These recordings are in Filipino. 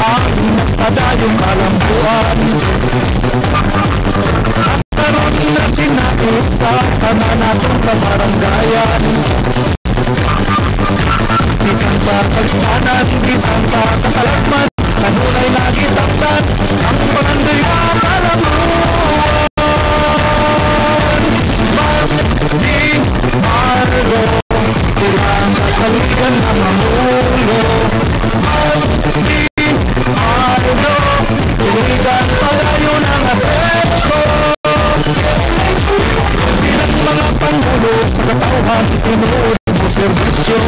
ang nagpadayong kalambuan. Nagkaroon na sinait sa kananatong kabaranggayan. Bisan sa pagstanan, bisan sa katalagman, kanunay nagitangtan ang pangandoy at kalamuan. Di Margo, silang kasaligan ng mamulo. Di Margo, tuligan palayo ng aseso. Silang mga pangulo sa katauhan, tinuod mo servisyo.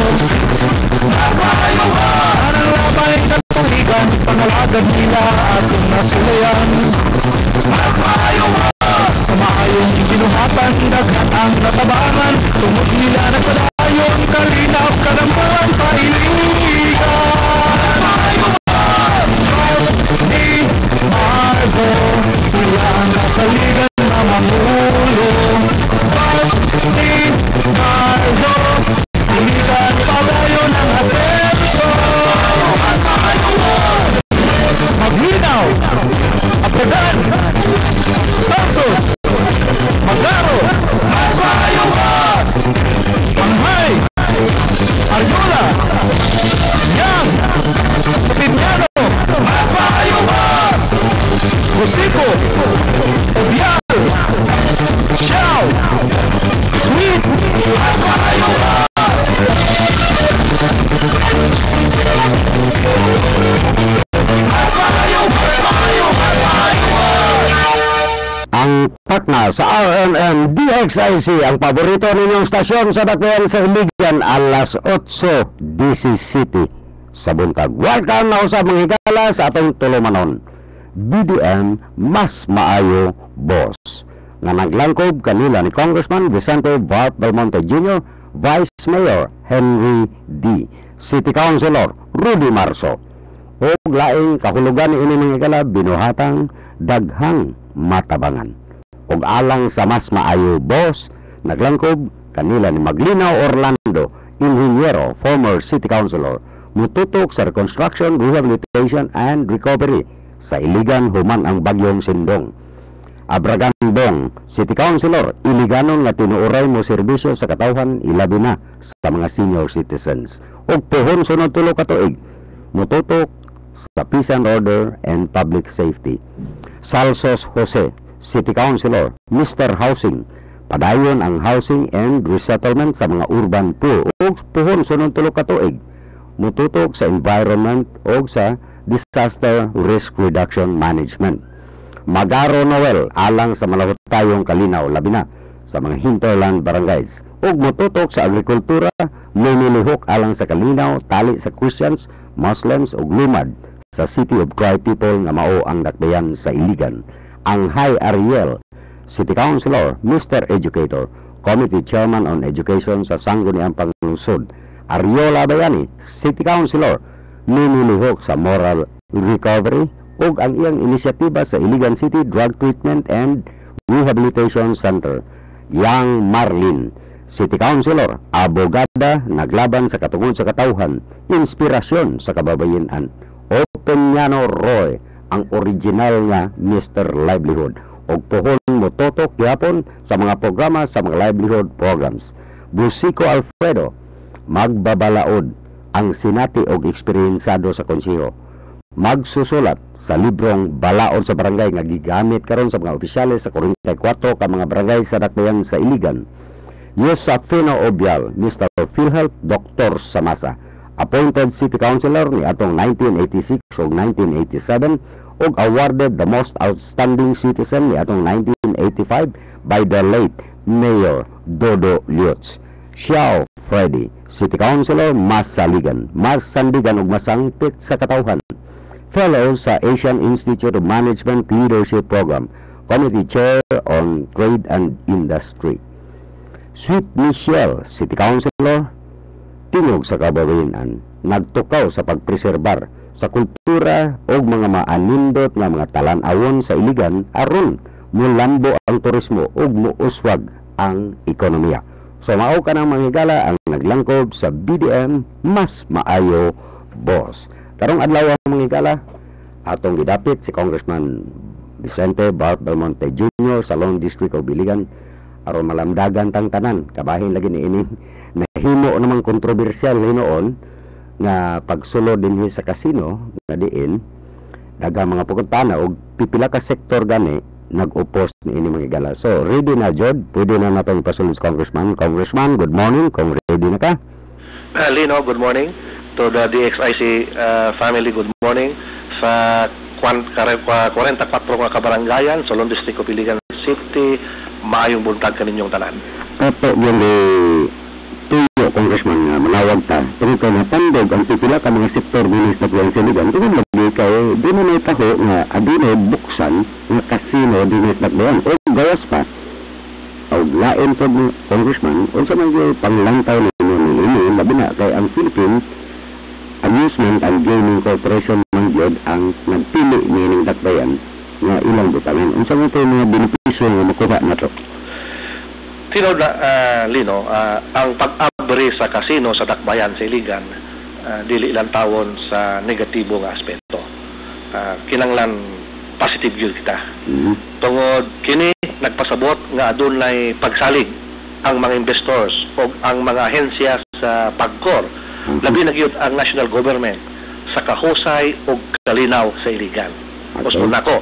Parang labay na tuligan, pangalagad nila atong nasulayan. Sa maayong binuhatan, naghatang natabangan, tungod nila nagpadayon, kalinaw kalambuan sa iligan. Di Margo, sila ang kasaligan na mamulo. Di Margo, tuligan padayon ng asenso. Maglinaw, Apredan, Sansos, Magaro, Masayuwas, Panghay, Aryola, Yang, Pinyano, Masayuwas, Rosico, Obial, Xiao, Sweet, Masayuwas. Ang partner sa RMM DXIC, ang paborito ninyong stasyon sa Dakbayan sa Iligan, alas 8:17 sa buntag. Welcome na usab mga higala sa atong tulumanon. BDM Mas Maayo Boss, nga naglangkob kanila ni Congressman Vicente Bart Belmonte Jr., Vice Mayor Henry D., City Councilor Rudy Marso, o laing kahulugan ni ini mga higala binuhatang daghang matabangan. Og alang sa Mas Maayo Boss, naglangkob kanila ni Maglinaw Orlando, Inhinyero, former City Councilor, mututok sa reconstruction, rehabilitation, and recovery sa Iligan human ang bagyong Sindong. Abragan Bong, City Councilor, Iliganon nga tinuuray mo serbisyo sa katawhan, ilabi na sa mga senior citizens. Og puhon sunod tulo ka tuig, mututok sa peace and order and public safety. Salsos Jose, City Councilor, Mr. Housing, padayon ang housing and resettlement sa mga urban poor. O puhon sunod tulo ka tuig, mututok sa environment o sa disaster risk reduction management. Magaro Noel, alang sa malahutayong kalinaw, labi na sa mga hinterland barangays. O mututok sa agrikultura, lumilihok alang sa kalinaw, tali sa Christians, Muslims o lumad sa City of Cry People nga mao ang Dakbayan sa Iligan. Ang High Ariel, City Councilor, Mr. Educator, Committee Chairman on Education sa Sangguniang Panglungsod. Ariola Bayani, City Councilor, lumilihok sa moral recovery ug ang iyang inisyatiba sa Iligan City Drug Treatment and Rehabilitation Center. Yang Marlin, City Councilor, abogada, naglaban sa katungod sa katawhan, inspirasyon sa kababayenan. Openyano Roy, ang original nga Mr. Livelihood, og pohon mototok gihapon sa mga programa sa mga livelihood programs. Busico Alfredo, magbabalaod, ang sinati og eksperyensado sa konseho. Magsusulat sa librong Balaod sa Barangay nga gigamit karon sa mga opisyales sa 44 ka mga barangay sa Dakbayan sa Iligan. Yosafino Obial, Mr. PhilHealth Dr. Samasa, appointed City Councilor ni atong 1986 ug 1987 ug awarded the most outstanding citizen ni atong 1985 by the late Mayor Dodo Liotz. Xiao Freddy, City Councilor, Mas Saligan, Mas Sandigan ug masangpit sa katawhan. Fellow sa Asian Institute of Management Leadership Program, Committee Chair on Trade and Industry. Sweet Michelle, City Councilor, tingog sa kababayenan, nagtukaw sa pagpreserbar sa kultura o mga maanindot nga mga talan-awon sa Iligan aron mulambo ang turismo ug muuswag ang ekonomiya. So mao ka ng mga higala ang naglangkob sa BDM Mas Maayo Boss. Karong adlaw ang mga higala, atong gidapit si Congressman Vicente Bart Belmonte Jr. sa Lone District of Biligan aron malamdagan tang tanan kabahin lagi ni ini nahimo namang kontrobersyal hinoon nga pagsulod dinhi sa casino nga diin daghang mga pugtana og pipila ka sektor gani nag-opos ni ini mga gala. So ready na Jod, pwede na natin ipasulod sa Congressman. Congressman, good morning. Kung ready na ka. Lino, good morning. To the DXIC family, good morning. Sa 44 nga kabarangayan, sa Lone District of Iligan City, maayong buntag kaninyong tanan. Kato yung tuyo, Congressman, nga manawag ta. Tungkol ka natandog ang pipila ka mga sektor bilis na tuwang siligan. Tungkol lagi kayo, di na may taho nga adino buksan nga casino dinis na tuwang. O gawas pa. O lain po ni Congressman, o sa mga panglantaw ninyo nilini, labi na kay ang Philippine Amusement and Gaming Corporation mangyod ang nagpili nining dakbayan nga ilang butangan. Unsa mo ito mga benepisyo nga makuha na to? Tinod na, Lino, ang pag-abre sa kasino sa dakbayan sa Iligan, dili ilang tawon sa negatibo nga aspeto. Kinanglan positive yun kita. Tungod kini, nagpasabot nga adunay pagsalig ang mga investors o ang mga ahensya sa pagkor. Labi na gyud ang national government sa kahusay o kalinaw sa Iligan. Gusto nako,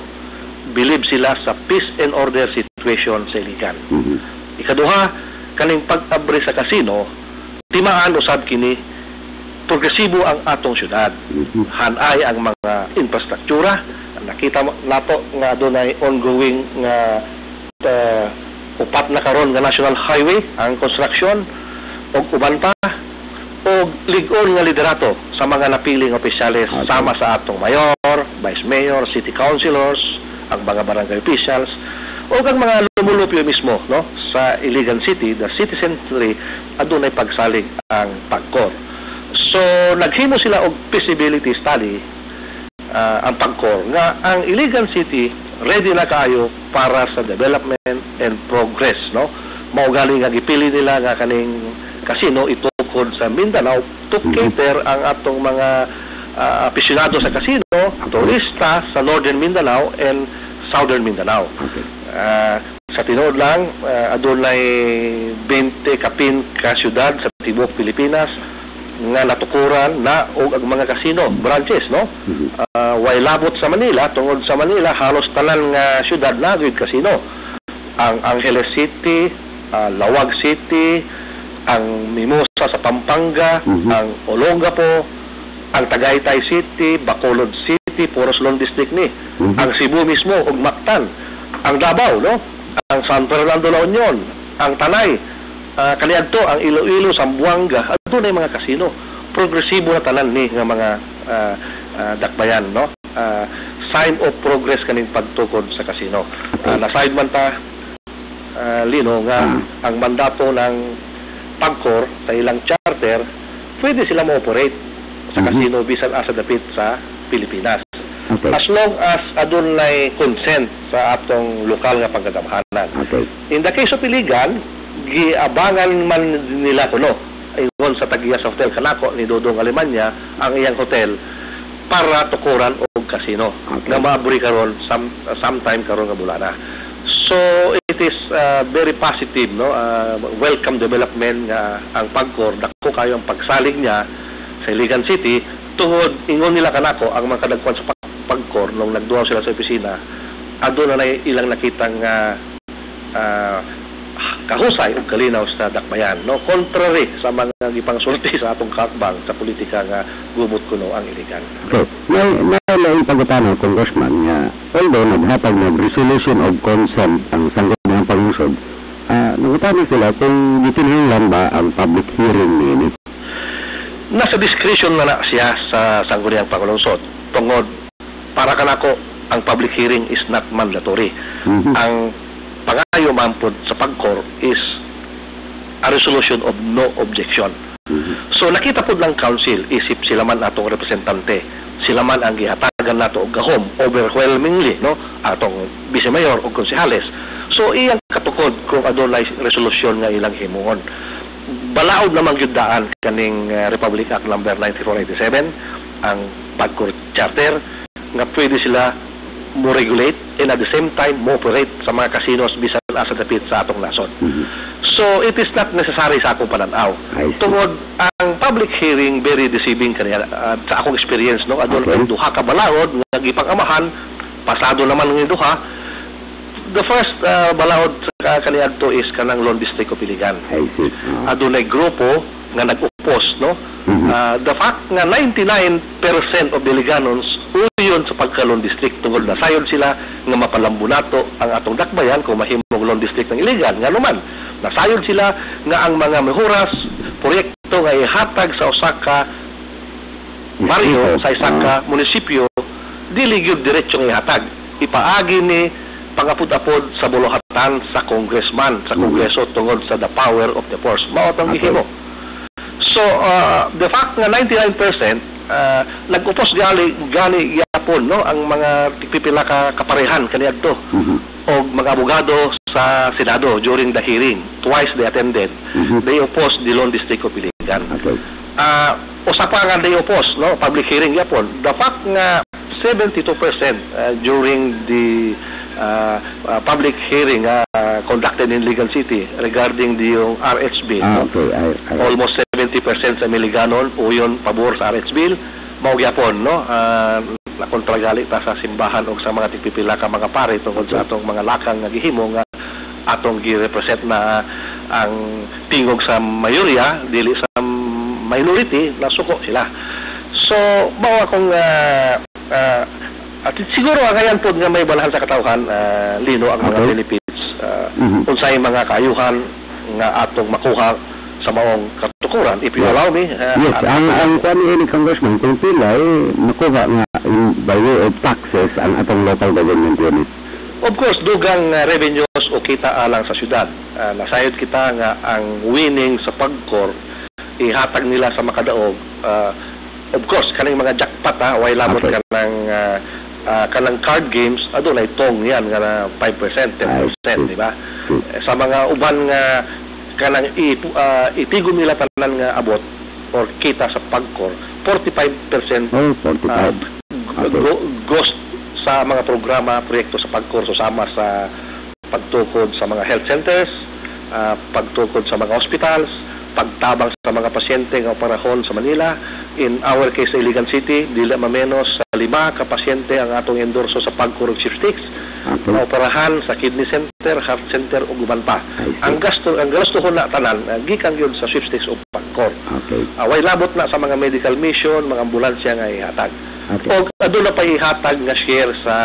believe sila sa peace and order situation sa Iligan. Ikaduha, kaning pag-abre sa kasino, timaan usab kini progresibo ang atong syudad. Hanay ang mga infrastruktura. Nakita nato nga adunay ongoing nga upat na karon nga national highway ang construction og uban pa og lig-on nga liderato sa mga napiling opisyales sama sa atong mayor, vice mayor, city councilors, ang mga barangay officials o ang mga lumulupyo mismo no sa Iligan City, the city century adunay pagsalig ang pagkor. So naghimo sila og feasibility study ang pagkor nga ang Iligan City ready na kayo para sa development and progress no. Mao gali nga gipili nila nga kaning casino itukod sa Mindanao to cater ang atong mga aficionado sa casino, turista sa Northern Mindanao and Southern Mindanao. Sa tinuod lang, adunay 20 kapin ka syudad sa tibuok Pilipinas nga natukuran na og ang mga casino branches no. Way labot sa Manila, tungod sa Manila halos tanan nga syudad na gyud casino. Ang Angeles City, Lawag City, ang Mimosa sa Pampanga, ang Olongapo, ang Tagaytay City, Bacolod City, Poros Lone District ni. Ang Cebu mismo ug Mactan, ang Davao no, ang San Fernando La Union, ang Tanay, kaniadto ang Iloilo, Zamboanga, adunay mga kasino. Progresibo na tanan ni nga mga dakbayan no. Sign of progress kaning pagtukod sa kasino. Na-side man ta Lino nga ang mandato ng pagkor sa ilang charter, pwede sila mo-operate sa casino bisan asa dapit sa Pilipinas. As long as adunay consent sa atong lokal nga pagkadamhanan. In the case of Iligan, giabangan man nila kuno ingon sa tagiya sa Hotel Kanako ni Dodong Alemanya ang iyang hotel para tukuran og casino nga maabri karon sometime karon nga bulana. So it is very positive no, welcome development nga ang pagkor dako kayo ang pagsalig niya sa Iligan City tungod ingon nila kanako ang mga kadagkuan sa pagkor nung nagduaw sila sa opisina aduna na ilang nakitang kahusay ug kalinaw sa dakbayan no, contrary sa mga gipangsulti sa atong katbang sa politika nga gumot kuno ang Iligan. Okay. May pagutana Congressman nga although naghatag ng resolution of consent ang sangguniang pangusod, nagutana sila kung gitinhinglan ba ang public hearing niini. Nasa discretion na siya sa sangguniang pangusod. Tungod para kanako ang public hearing is not mandatory. Ang pangayo mampod sa pagkor is a resolution of no objection. So nakita po lang council, isip sila man atong representante, sila man ang gihatagan nato og gahom overwhelmingly no atong vice mayor o konsehales. So iyang katukod kung adunay resolution nga ilang himuon. Balaod namang gyud daan kaning Republic Act number 9487 ang pagkor charter nga pwede sila mo regulate and at the same time mo operate sa mga casinos bisan asa dapit sa atong nasod. So it is not necessary sa akong pananaw. I see. Tungod ang public hearing very deceiving kaniya sa akong experience no adun Okay. ang duha ka balaod nga gipang-amahan pasado naman ng duha. The first balaod sa kaniadto is kanang Lone District of Iligan. I see. Adunay grupo nga nag-oppose no. The fact nga 99% of Iliganons uyon sa pagka-Lone District tungod na sayon sila nga mapalambunato ang atong dakbayan kung mahimong Lone District ng Iligan nga naman nasayon sila nga ang mga mehuras proyekto nga ihatag sa Osaka baryo sa Osaka munisipyo dili gyud diretsong ihatag ipaagi ni pangapod-apod sa buluhatan sa congressman sa kongreso tungod sa the power of the purse mao tong gihimo. So the fact nga 99% nag-upos gali yapon no ang mga pipila ka kaparehan kaniadto og mga abogado sa Senado during the hearing. Twice they attended. They opposed the Lone District of Iligan. Okay. Usa pa nga they opposed no public hearing yapon. The fact nga 72% during the public hearing conducted in Iligan City regarding the yung RH bill. Okay. Almost 70% sa Miliganon uyon pabor sa RH bill. Mao gyapon no nakontragali ta sa simbahan o sa mga tigpipila ka mga pare tungkol sa atong mga lakang nga gihimo nga atong gi-represent na ang tingog sa mayorya dili sa minority na suko sila. So mao akong at siguro ang pod nga may balahan sa katawhan lino ang mga benefits unsay mga kaayuhan nga atong makuha sa maong katukuran. If you allow me. Yes, ang kwan ni Congressman, kung pila, makuha nga by way of taxes ang atong local government unit. Of course, dugang revenues o kita alang sa syudad. Nasayod kita nga ang winning sa pagkor, ihatag nila sa makadaog. Of course, kaning mga jackpot way lamot Okay. kanang card games, adunay tong yan nga 5%, 10%, di ba? Sa mga uban nga kanang itigom nila tanan nga abot or kita sa pagkor 45% 45. goes sa mga programa proyekto sa pagkor susama sa pagtukod sa mga health centers, pagtukod sa mga hospitals, pagtabang sa mga pasyente nga operahon sa Manila. In our case sa Iligan City, dili mamenos sa 5 ka pasyente ang atong endorso sa pagkor og chopsticks. Operahan sa kidney center, heart center ug uban pa. Ang gasto na tanan gikan gyud sa chopsticks o pagkor. Okay. Way labot na sa mga medical mission, mga ambulansya nga ihatag. Okay. O aduna pa ihatag nga share sa